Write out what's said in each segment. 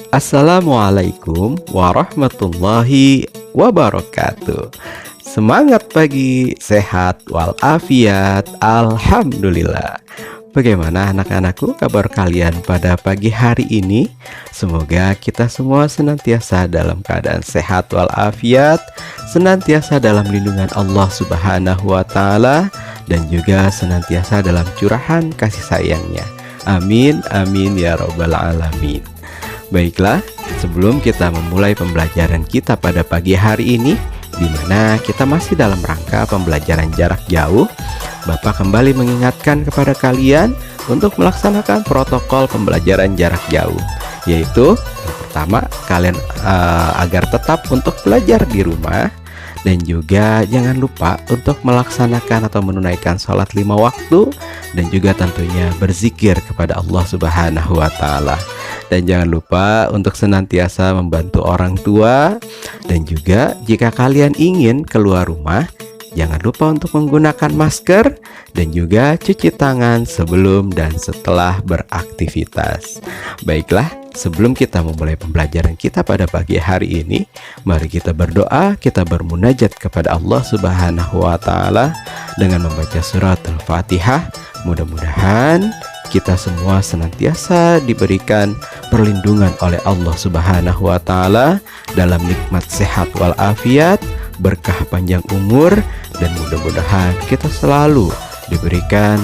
Assalamualaikum warahmatullahi wabarakatuh. Semangat pagi, sehat walafiat, alhamdulillah. Bagaimana anak-anakku kabar kalian pada pagi hari ini? Semoga kita semua senantiasa dalam keadaan sehat walafiat, senantiasa dalam lindungan Allah Subhanahu wa taala, dan juga senantiasa dalam curahan kasih sayangnya. Amin amin ya rabbal alamin. Baiklah, sebelum kita memulai pembelajaran kita pada pagi hari ini, di mana kita masih dalam rangka pembelajaran jarak jauh, Bapak kembali mengingatkan kepada kalian untuk melaksanakan protokol pembelajaran jarak jauh, yaitu yang pertama, kalian agar tetap untuk belajar di rumah, dan juga jangan lupa untuk melaksanakan atau menunaikan sholat 5 waktu, dan juga tentunya berzikir kepada Allah Subhanahu wa taala. Dan jangan lupa untuk senantiasa membantu orang tua, dan juga jika kalian ingin keluar rumah, jangan lupa untuk menggunakan masker dan juga cuci tangan sebelum dan setelah beraktivitas. Baiklah, sebelum kita memulai pembelajaran kita pada pagi hari ini, mari kita berdoa, kita bermunajat kepada Allah Subhanahu wa taala dengan membaca surat Al-Fatihah. Mudah-mudahan kita semua senantiasa diberikan perlindungan oleh Allah Subhanahu wa taala dalam nikmat sehat walafiat, berkah panjang umur, dan mudah-mudahan kita selalu diberikan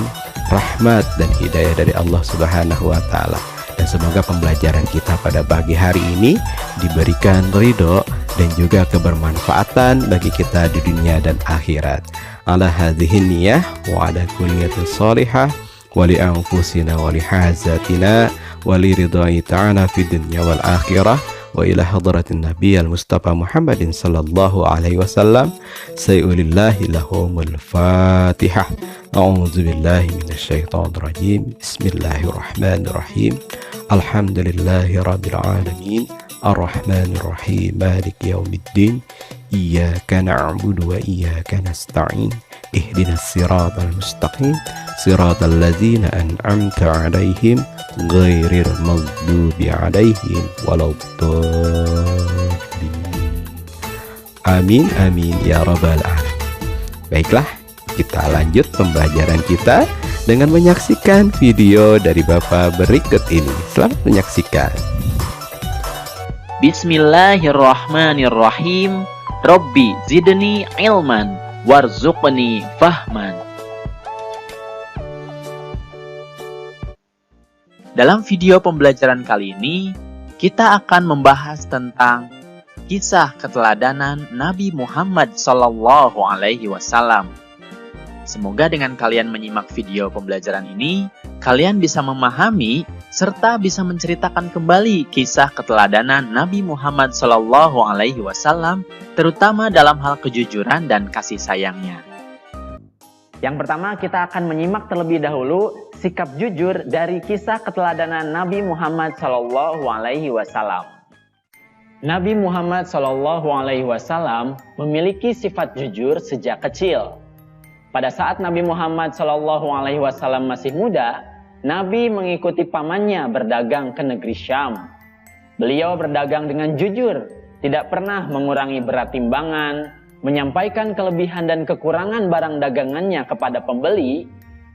rahmat dan hidayah dari Allah Subhanahu wa taala. Dan semoga pembelajaran kita pada pagi hari ini diberikan ridho dan juga kebermanfaatan bagi kita di dunia dan akhirat. Ala hadhihi niyah wa ala kulli niyatin shalihah wa li anfusina wa li hazatina wa li ridai ta'ala fid dunya wal akhirah. Wa ila hadratin Nabi al-Mustafa Muhammadin sallallahu alaihi wasallam. Sayulillahi lahumul Fatihah. A'udzu billahi minasyaitonir rajim. Bismillahirrahmanirrahim. Alhamdulillahi rabbil alamin. Arrahmanir rahim. Maliki yaumiddin. Iyyaka na'budu wa iyyaka nasta'in. Ihdinas siratal mustaqim. Siratal ladzina an'amta 'alaihim ghairil maghdubi 'alaihim waladdallin. Amin amin ya rabbal alamin. Baiklah, kita lanjut pembelajaran kita dengan menyaksikan video dari Bapak berikut ini. Selamat menyaksikan. Bismillahirrahmanirrahim. Rabbi zidni ilman warzuqni fahman. Dalam video pembelajaran kali ini, kita akan membahas tentang kisah keteladanan Nabi Muhammad SAW. Semoga dengan kalian menyimak video pembelajaran ini, kalian bisa memahami serta bisa menceritakan kembali kisah keteladanan Nabi Muhammad SAW, terutama dalam hal kejujuran dan kasih sayangnya. Yang pertama, kita akan menyimak terlebih dahulu sikap jujur dari kisah keteladanan Nabi Muhammad SAW. Nabi Muhammad SAW memiliki sifat jujur sejak kecil. Pada saat Nabi Muhammad SAW masih muda, Nabi mengikuti pamannya berdagang ke negeri Syam. Beliau berdagang dengan jujur, tidak pernah mengurangi berat timbangan, menyampaikan kelebihan dan kekurangan barang dagangannya kepada pembeli,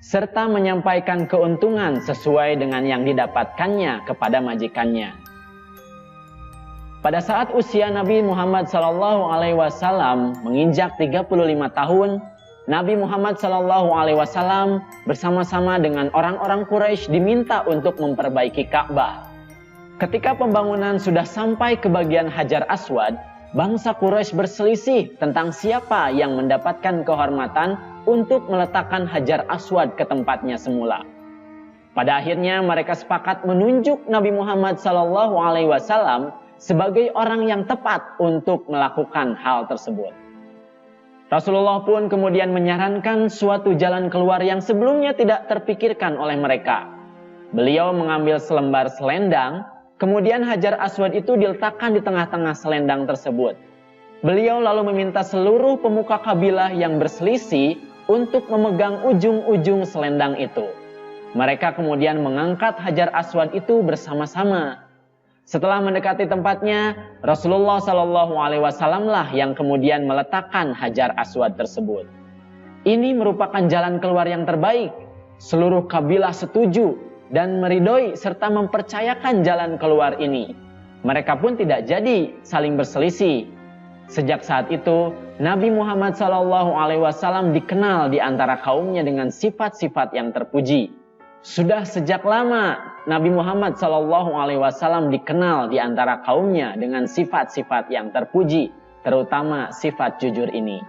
serta menyampaikan keuntungan sesuai dengan yang didapatkannya kepada majikannya. Pada saat usia Nabi Muhammad SAW menginjak 35 tahun, Nabi Muhammad SAW bersama-sama dengan orang-orang Quraisy diminta untuk memperbaiki Ka'bah. Ketika pembangunan sudah sampai ke bagian Hajar Aswad, bangsa Quraisy berselisih tentang siapa yang mendapatkan kehormatan untuk meletakkan Hajar Aswad ke tempatnya semula. Pada akhirnya mereka sepakat menunjuk Nabi Muhammad SAW sebagai orang yang tepat untuk melakukan hal tersebut. Rasulullah pun kemudian menyarankan suatu jalan keluar yang sebelumnya tidak terpikirkan oleh mereka. Beliau mengambil selembar selendang, kemudian Hajar Aswad itu diletakkan di tengah-tengah selendang tersebut. Beliau lalu meminta seluruh pemuka kabilah yang berselisih untuk memegang ujung-ujung selendang itu. Mereka kemudian mengangkat Hajar Aswad itu bersama-sama. Setelah mendekati tempatnya, Rasulullah Shallallahu Alaihi Wasallam lah yang kemudian meletakkan Hajar Aswad tersebut. Ini merupakan jalan keluar yang terbaik. Seluruh kabilah setuju dan meridhoi serta mempercayakan jalan keluar ini. Mereka pun tidak jadi saling berselisih. Sejak saat itu, Nabi Muhammad SAW dikenal di antara kaumnya dengan sifat-sifat yang terpuji. Sudah sejak lama Nabi Muhammad SAW dikenal di antara kaumnya dengan sifat-sifat yang terpuji, terutama sifat jujur ini.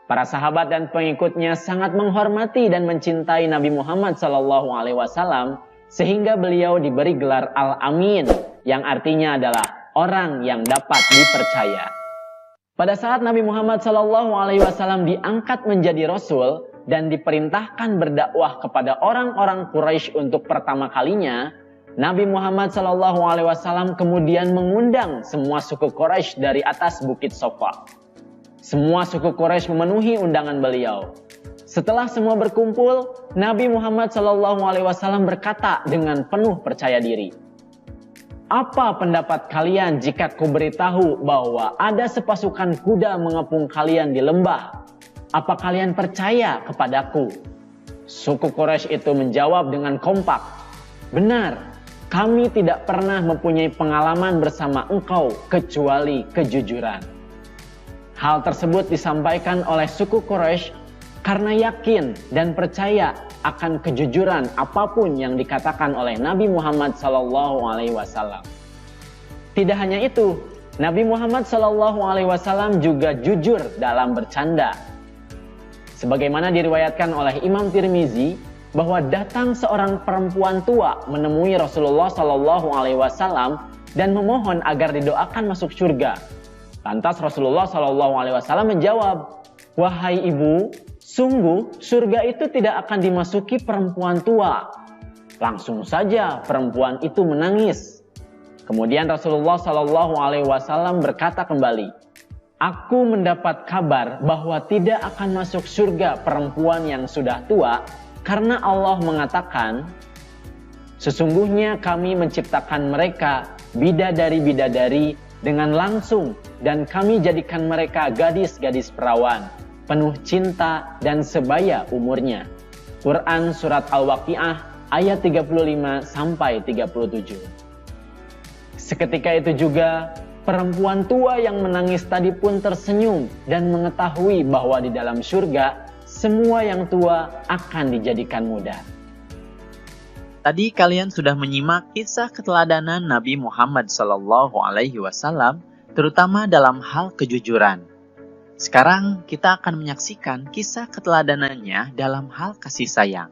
Para sahabat dan pengikutnya sangat menghormati dan mencintai Nabi Muhammad SAW sehingga beliau diberi gelar Al-Amin yang artinya adalah orang yang dapat dipercaya. Pada saat Nabi Muhammad SAW diangkat menjadi Rasul dan diperintahkan berdakwah kepada orang-orang Quraisy untuk pertama kalinya, Nabi Muhammad SAW kemudian mengundang semua suku Quraisy dari atas Bukit Sofa. Semua suku Quraisy memenuhi undangan beliau. Setelah semua berkumpul, Nabi Muhammad SAW berkata dengan penuh percaya diri, "Apa pendapat kalian jika kuberitahu bahwa ada sepasukan kuda mengepung kalian di lembah? Apa kalian percaya kepadaku?" Suku Quraisy itu menjawab dengan kompak, "Benar, kami tidak pernah mempunyai pengalaman bersama engkau kecuali kejujuran." Hal tersebut disampaikan oleh suku Quraisy karena yakin dan percaya akan kejujuran apapun yang dikatakan oleh Nabi Muhammad SAW. Tidak hanya itu, Nabi Muhammad SAW juga jujur dalam bercanda. Sebagaimana diriwayatkan oleh Imam Tirmizi bahwa datang seorang perempuan tua menemui Rasulullah SAW dan memohon agar didoakan masuk surga. Lantas Rasulullah SAW menjawab, "Wahai ibu, sungguh surga itu tidak akan dimasuki perempuan tua." Langsung saja perempuan itu menangis. Kemudian Rasulullah SAW berkata kembali, "Aku mendapat kabar bahwa tidak akan masuk surga perempuan yang sudah tua karena Allah mengatakan, sesungguhnya kami menciptakan mereka bidadari-bidadari dengan langsung dan kami jadikan mereka gadis-gadis perawan, penuh cinta dan sebaya umurnya." Quran Surat Al-Waqi'ah ayat 35-37. Seketika itu juga, perempuan tua yang menangis tadi pun tersenyum dan mengetahui bahwa di dalam surga, semua yang tua akan dijadikan muda. Tadi kalian sudah menyimak kisah keteladanan Nabi Muhammad SAW, terutama dalam hal kejujuran. Sekarang kita akan menyaksikan kisah keteladanannya dalam hal kasih sayang.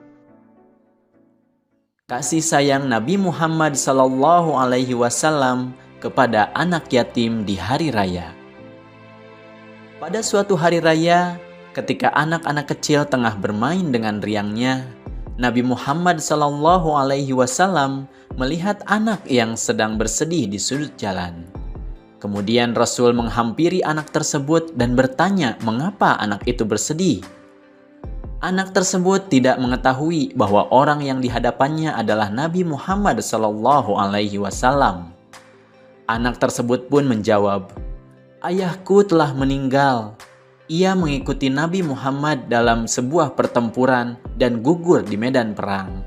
Kasih sayang Nabi Muhammad SAW kepada anak yatim di hari raya. Pada suatu hari raya, ketika anak-anak kecil tengah bermain dengan riangnya, Nabi Muhammad SAW melihat anak yang sedang bersedih di sudut jalan. Kemudian Rasul menghampiri anak tersebut dan bertanya mengapa anak itu bersedih. Anak tersebut tidak mengetahui bahwa orang yang dihadapannya adalah Nabi Muhammad SAW. Anak tersebut pun menjawab, "Ayahku telah meninggal. Ia mengikuti Nabi Muhammad dalam sebuah pertempuran dan gugur di medan perang.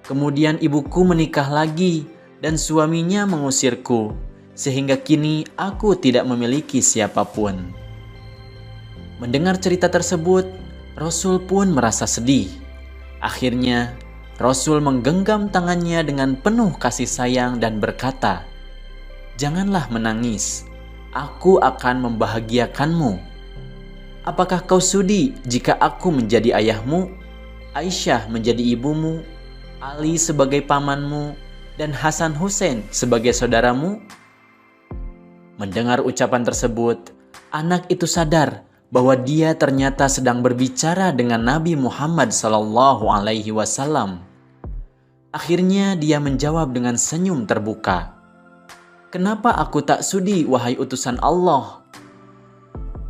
Kemudian ibuku menikah lagi dan suaminya mengusirku, sehingga kini aku tidak memiliki siapapun." Mendengar cerita tersebut, Rasul pun merasa sedih. Akhirnya, Rasul menggenggam tangannya dengan penuh kasih sayang dan berkata, "Janganlah menangis, aku akan membahagiakanmu. Apakah kau sudi jika aku menjadi ayahmu, Aisyah menjadi ibumu, Ali sebagai pamanmu, dan Hasan Hussein sebagai saudaramu?" Mendengar ucapan tersebut, anak itu sadar bahwa dia ternyata sedang berbicara dengan Nabi Muhammad SAW. Akhirnya dia menjawab dengan senyum terbuka, "Kenapa aku tak sudi, wahai utusan Allah?"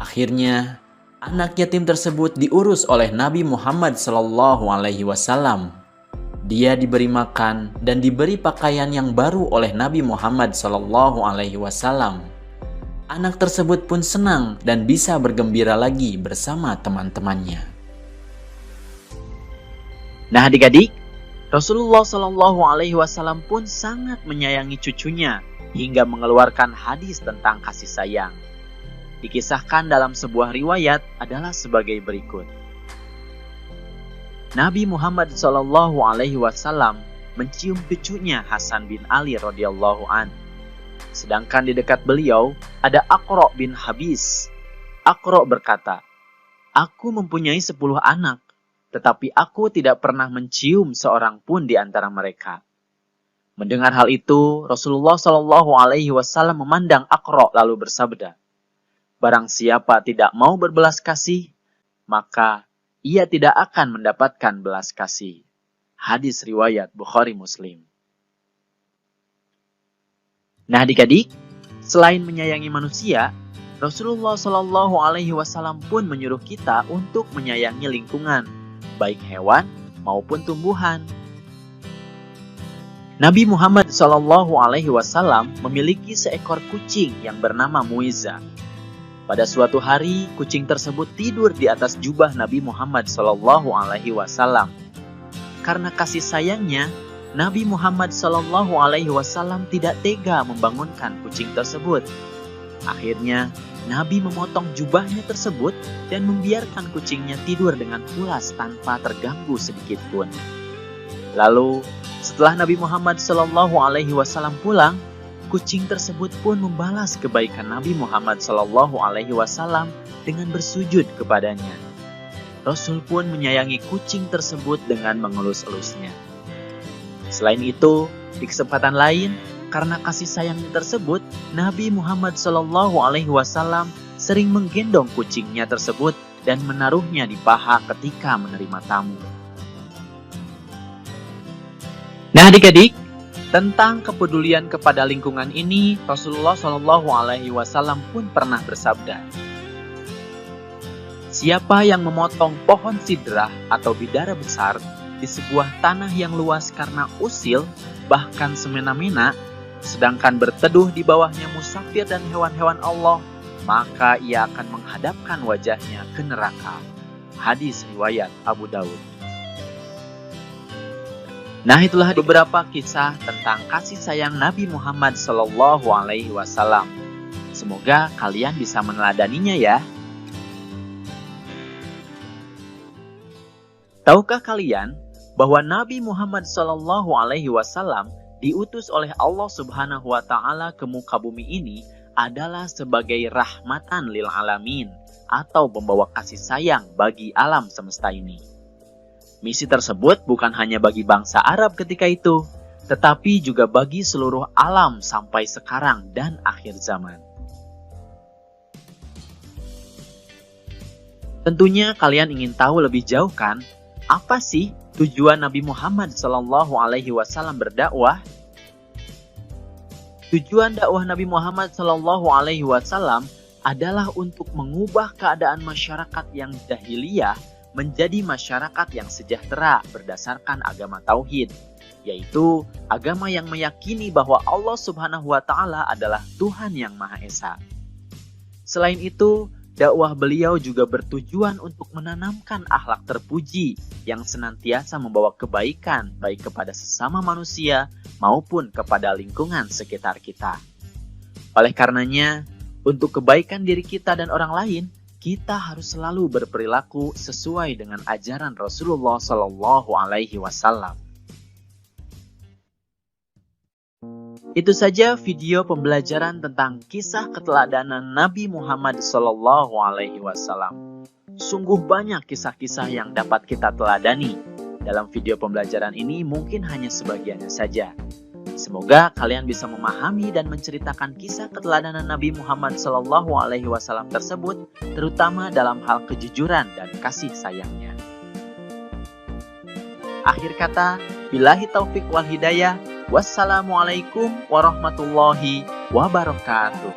Akhirnya, anak yatim tersebut diurus oleh Nabi Muhammad SAW. Dia diberi makan dan diberi pakaian yang baru oleh Nabi Muhammad SAW. Anak tersebut pun senang dan bisa bergembira lagi bersama teman-temannya. Nah adik-adik, Rasulullah SAW pun sangat menyayangi cucunya hingga mengeluarkan hadis tentang kasih sayang. Dikisahkan dalam sebuah riwayat adalah sebagai berikut. Nabi Muhammad SAW mencium cucunya Hasan bin Ali radhiyallahu an. Sedangkan di dekat beliau ada Aqra bin Habis. Aqra berkata, "Aku mempunyai 10 anak, tetapi aku tidak pernah mencium seorang pun di antara mereka." Mendengar hal itu, Rasulullah SAW memandang Aqra lalu bersabda, "Barang siapa tidak mau berbelas kasih, maka ia tidak akan mendapatkan belas kasih." Hadis riwayat Bukhari Muslim. Nah adik-adik, selain menyayangi manusia, Rasulullah SAW pun menyuruh kita untuk menyayangi lingkungan, baik hewan maupun tumbuhan. Nabi Muhammad SAW memiliki seekor kucing yang bernama Muiza. Pada suatu hari, kucing tersebut tidur di atas jubah Nabi Muhammad SAW. Karena kasih sayangnya, Nabi Muhammad SAW tidak tega membangunkan kucing tersebut. Akhirnya, Nabi memotong jubahnya tersebut dan membiarkan kucingnya tidur dengan pulas tanpa terganggu sedikit pun. Lalu, setelah Nabi Muhammad SAW pulang, kucing tersebut pun membalas kebaikan Nabi Muhammad SAW dengan bersujud kepadanya. Rasul pun menyayangi kucing tersebut dengan mengelus-elusnya. Selain itu, di kesempatan lain, karena kasih sayangnya tersebut, Nabi Muhammad SAW sering menggendong kucingnya tersebut dan menaruhnya di paha ketika menerima tamu. Nah adik-adik, tentang kepedulian kepada lingkungan ini, Rasulullah SAW pun pernah bersabda, "Siapa yang memotong pohon sidrah atau bidara besar di sebuah tanah yang luas karena usil, bahkan semena-mena, sedangkan berteduh di bawahnya musafir dan hewan-hewan Allah, maka ia akan menghadapkan wajahnya ke neraka." Hadis riwayat Abu Daud. Nah, itulah beberapa kisah tentang kasih sayang Nabi Muhammad SAW. Semoga kalian bisa meneladaninya ya. Tahukah kalian bahwa Nabi Muhammad SAW diutus oleh Allah Subhanahu wa Ta'ala ke muka bumi ini adalah sebagai rahmatan lil alamin atau pembawa kasih sayang bagi alam semesta ini. Misi tersebut bukan hanya bagi bangsa Arab ketika itu, tetapi juga bagi seluruh alam sampai sekarang dan akhir zaman. Tentunya kalian ingin tahu lebih jauh kan, apa sih tujuan Nabi Muhammad SAW berdakwah? Tujuan dakwah Nabi Muhammad SAW adalah untuk mengubah keadaan masyarakat yang jahiliyah menjadi masyarakat yang sejahtera berdasarkan agama tauhid, yaitu agama yang meyakini bahwa Allah Subhanahu wa Ta'ala adalah Tuhan yang Maha Esa. Selain itu, dakwah beliau juga bertujuan untuk menanamkan akhlak terpuji yang senantiasa membawa kebaikan baik kepada sesama manusia maupun kepada lingkungan sekitar kita. Oleh karenanya, untuk kebaikan diri kita dan orang lain, kita harus selalu berperilaku sesuai dengan ajaran Rasulullah SAW. Itu saja video pembelajaran tentang kisah keteladanan Nabi Muhammad SAW. Sungguh banyak kisah-kisah yang dapat kita teladani. Dalam video pembelajaran ini mungkin hanya sebagiannya saja. Semoga kalian bisa memahami dan menceritakan kisah keteladanan Nabi Muhammad SAW tersebut, terutama dalam hal kejujuran dan kasih sayangnya. Akhir kata, billahi taufik wal hidayah. Wassalamualaikum warahmatullahi wabarakatuh.